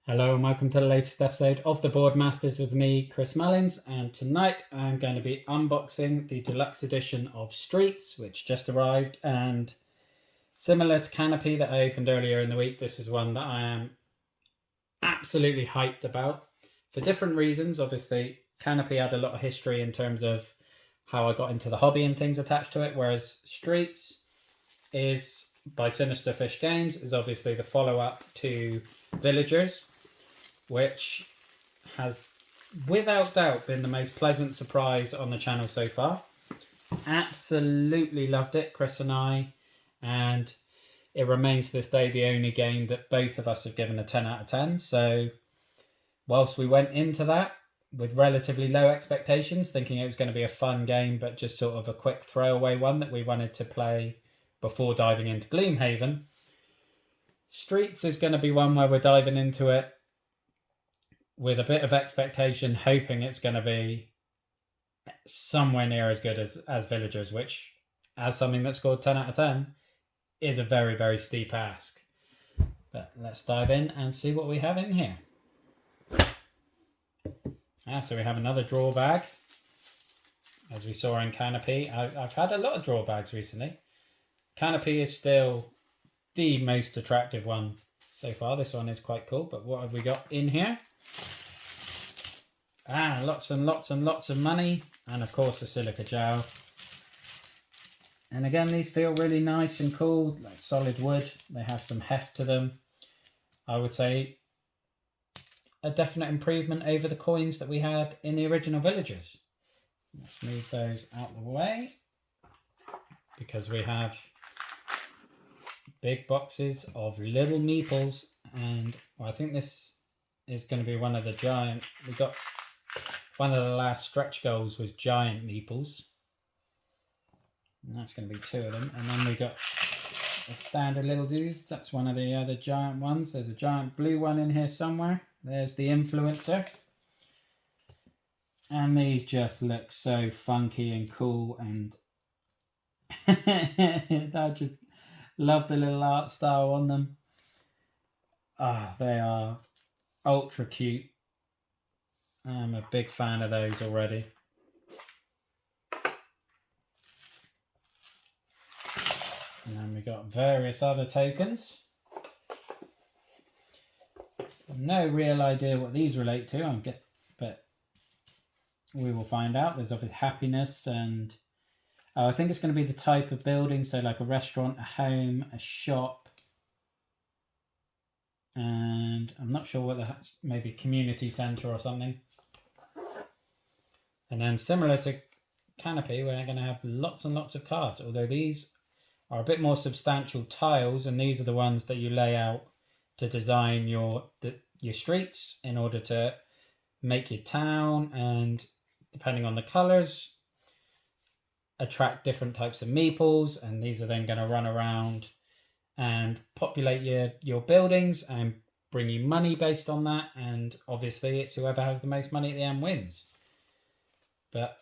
Hello and welcome to the latest episode of the Board Masters with me, Chris Mullins, and tonight I'm going to be unboxing the deluxe edition of Streets, which just arrived, and similar to Canopy that I opened earlier in the week, this is one that I am absolutely hyped about for different reasons. Obviously, Canopy had a lot of history in terms of how I got into the hobby and things attached to it, whereas Streets is by Sinister Fish Games, is obviously the follow-up to Villagers, which has without doubt been the most pleasant surprise on the channel so far. Absolutely loved it, Chris and I, and it remains to this day the only game that both of us have given a 10 out of 10. So whilst we went into that with relatively low expectations, thinking it was going to be a fun game, but just sort of a quick throwaway one that we wanted to play before diving into Gloomhaven, Streets is going to be one where we're diving into it with a bit of expectation, hoping it's going to be somewhere near as good as Villagers, which, as something that scored 10 out of 10, is a very, very steep ask. But let's dive in and see what we have in here. So we have another draw bag, as we saw in Canopy. I've had a lot of draw bags recently. Canopy is still the most attractive one so far. This one is quite cool, but what have we got in here? Lots and lots and lots of money, and of course a silica gel. And again, these feel really nice and cool, like solid wood. They have some heft to them. I would say a definite improvement over the coins that we had in the original Villagers. Let's move those out of the way, because we have big boxes of little meeples, and I think this is going to be one of the giant. We got one of the last stretch goals was giant meeples, and that's going to be 2 of them. And then we got the standard little dudes. That's one of the other giant ones. There's a giant blue one in here somewhere. There's the influencer, and these just look so funky and cool, and I just love the little art style on them. They are ultra cute. I'm a big fan of those already. And then we got various other tokens. No real idea what these relate to, but we will find out. There's obviously happiness, and I think it's going to be the type of building, so like a restaurant, a home, a shop, and I'm not sure what that's, maybe community centre or something. And then similar to Canopy, we're going to have lots and lots of cards, although these are a bit more substantial tiles, and these are the ones that you lay out to design your streets in order to make your town, and depending on the colours, attract different types of meeples, and these are then going to run around and populate your buildings and bring you money based on that, and obviously it's whoever has the most money at the end wins. But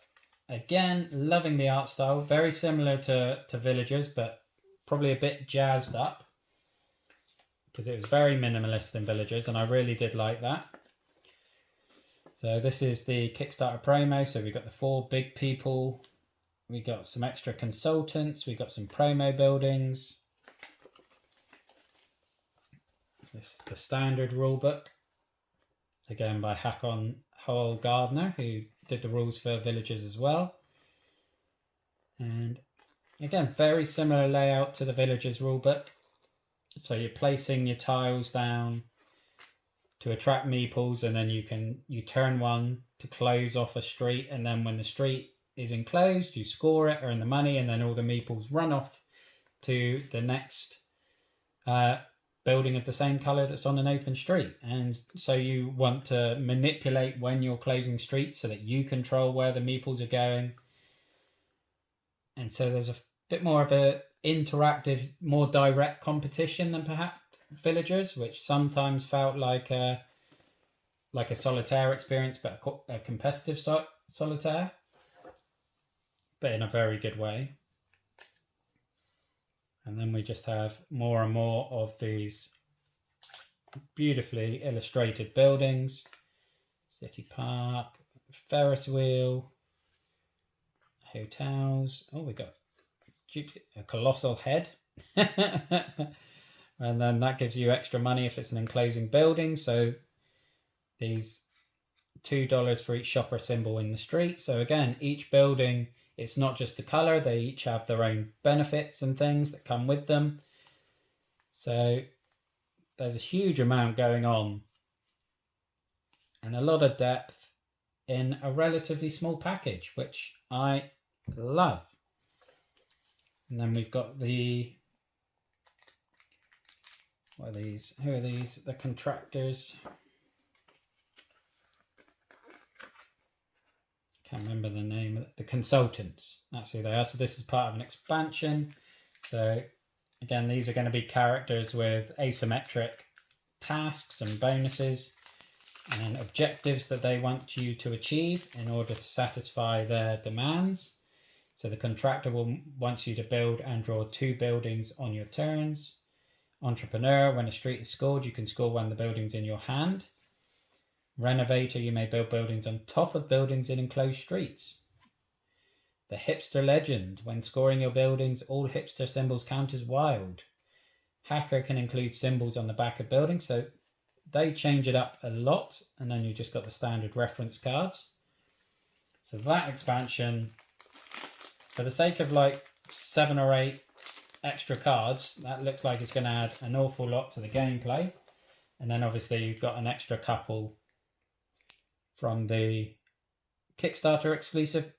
again, loving the art style, very similar to Villagers, but probably a bit jazzed up, because it was very minimalist in Villagers, and I really did like that. So this is the Kickstarter promo, so we've got the 4 big people, we got some extra consultants, we got some promo buildings. This is the standard rulebook, again by Hakon Hole Gardner, who did the rules for Villagers as well. And again, very similar layout to the Villagers rulebook. So you're placing your tiles down to attract meeples, and then you turn one to close off a street, and then when the street is enclosed, you score it, earn the money, and then all the meeples run off to the next building of the same colour that's on an open street. And so you want to manipulate when you're closing streets so that you control where the meeples are going. And so there's a bit more of a interactive, more direct competition than perhaps Villagers, which sometimes felt like a solitaire experience, but a competitive solitaire, but in a very good way. And then we just have more and more of these beautifully illustrated buildings, city park, Ferris wheel, hotels. Oh, we got a colossal head. And then that gives you extra money if it's an enclosing building. So these $2 for each shopper symbol in the street. So again, each building, it's not just the color, they each have their own benefits and things that come with them. So there's a huge amount going on and a lot of depth in a relatively small package, which I love. And then we've got the, what are these? Who are these? The contractors. Can't remember the name of it. The consultants. That's who they are. So this is part of an expansion. So again, these are going to be characters with asymmetric tasks and bonuses and objectives that they want you to achieve in order to satisfy their demands. So the contractor wants you to build and draw 2 buildings on your turns. Entrepreneur, when a street is scored, you can score one of the buildings in your hand. Renovator, you may build buildings on top of buildings in enclosed streets. The hipster legend, when scoring your buildings, all hipster symbols count as wild. Hacker can include symbols on the back of buildings, so they change it up a lot, and then you just got the standard reference cards. So that expansion, for the sake of like 7 or 8 extra cards, that looks like it's going to add an awful lot to the gameplay. And then obviously you've got an extra couple from the Kickstarter exclusive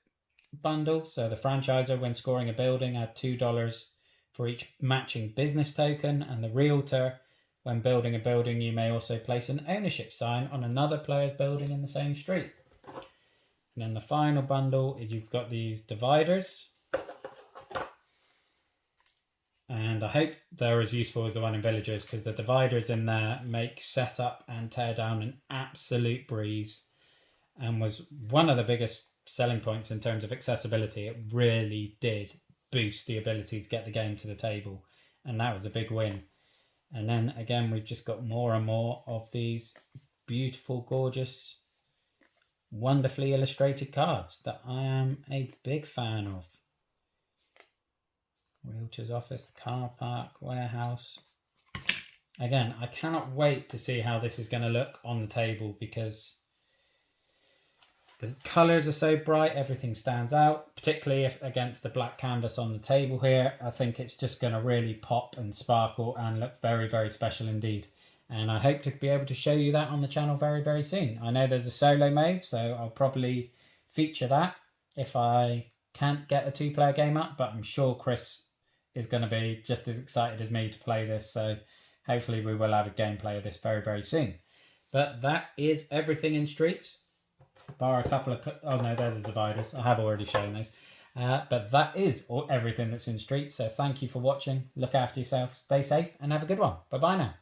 bundle. So the franchiser, when scoring a building, add $2 for each matching business token, and the realtor, when building a building, you may also place an ownership sign on another player's building in the same street. And then the final bundle is you've got these dividers. And I hope they're as useful as the one in Villagers, because the dividers in there make setup and tear down an absolute breeze, and was one of the biggest selling points in terms of accessibility. It really did boost the ability to get the game to the table, and that was a big win. And then again, we've just got more and more of these beautiful, gorgeous, wonderfully illustrated cards that I am a big fan of. Realtor's office, car park, warehouse. Again, I cannot wait to see how this is going to look on the table, because the colours are so bright, everything stands out, particularly if against the black canvas on the table here. I think it's just going to really pop and sparkle and look very, very special indeed. And I hope to be able to show you that on the channel very, very soon. I know there's a solo mode, so I'll probably feature that if I can't get a 2-player game up, but I'm sure Chris is going to be just as excited as me to play this, so hopefully we will have a gameplay of this very, very soon. But that is everything in Streets, bar a couple of... oh no, they're the dividers. I have already shown those. But that is everything that's in Streets, so thank you for watching. Look after yourself, stay safe, and have a good one. Bye-bye now.